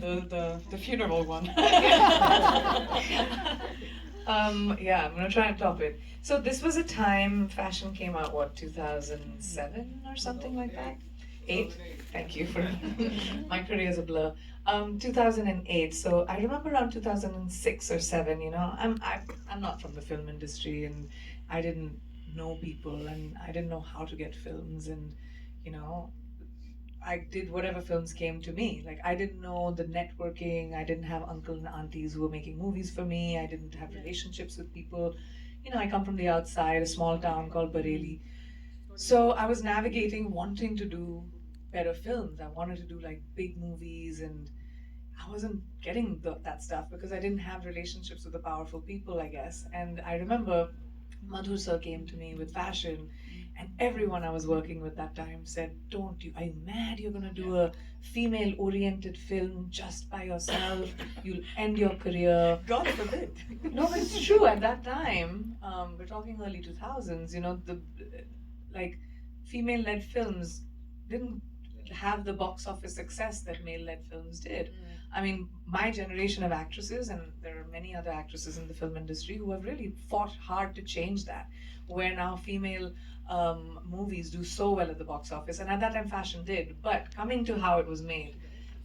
the funeral one. Yeah, I'm gonna try and top it. So this was a time fashion came out, what, 2007 or something like that? Eight. Thank you for my career is a blur. 2008. So I remember around 2006 or seven. I'm not from the film industry, and I didn't know people, and I didn't know how to get films, and you know I did whatever films came to me. Like, I didn't know the networking. I didn't have uncle and aunties who were making movies for me. I didn't have relationships with people. I come from the outside, a small town called Bareilly. So I was navigating, wanting to do better films. I wanted to do like big movies, and I wasn't getting that stuff because I didn't have relationships with the powerful people, I guess. And I remember Madhur sir came to me with fashion, and everyone I was working with that time said, "Don't you? Are you mad? You're gonna do a female-oriented film just by yourself. You'll end your career." God forbid. No, but it's true. At that time, we're talking early 2000s. The like female-led films didn't have the box office success that male-led films did. I mean, my generation of actresses, and there are many other actresses in the film industry who have really fought hard to change that, where now female movies do so well at the box office, and at that time fashion did. But coming to how it was made,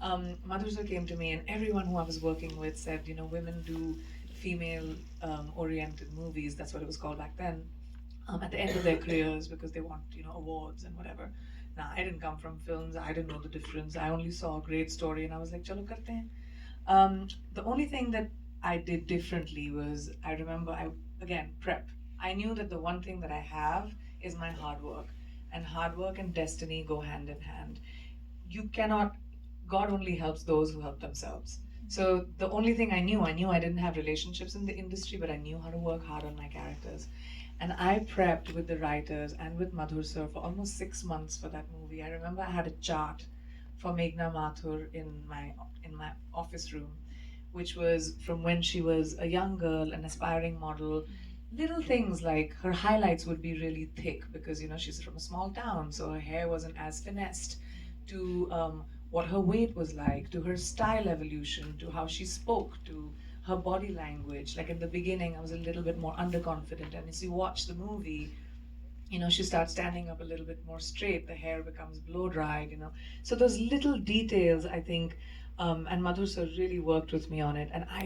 Madhur sir came to me, and everyone who I was working with said, women do female-oriented movies. That's what it was called back then. At the end of their careers, because they want awards and whatever. Now, I didn't come from films. I didn't know the difference. I only saw a great story, and I was like, "Chalo karte hain." The only thing that I did differently was, I remember, again, prep. I knew that the one thing that I have is my hard work, and hard work and destiny go hand in hand. You cannot. God only helps those who help themselves. So the only thing I knew I didn't have relationships in the industry, but I knew how to work hard on my characters. And I prepped with the writers and with Madhur sir for almost 6 months for that movie. I remember I had a chart for Meghna Mathur in my office room, which was from when she was a young girl, an aspiring model. Little things like her highlights would be really thick because she's from a small town, so her hair wasn't as finessed. To what her weight was like, to her style evolution, to how she spoke, to her body language. Like, in the beginning, I was a little bit more underconfident, and as you watch the movie, she starts standing up a little bit more straight. The hair becomes blow dried. So those little details, I think, and Madhur sir really worked with me on it, and I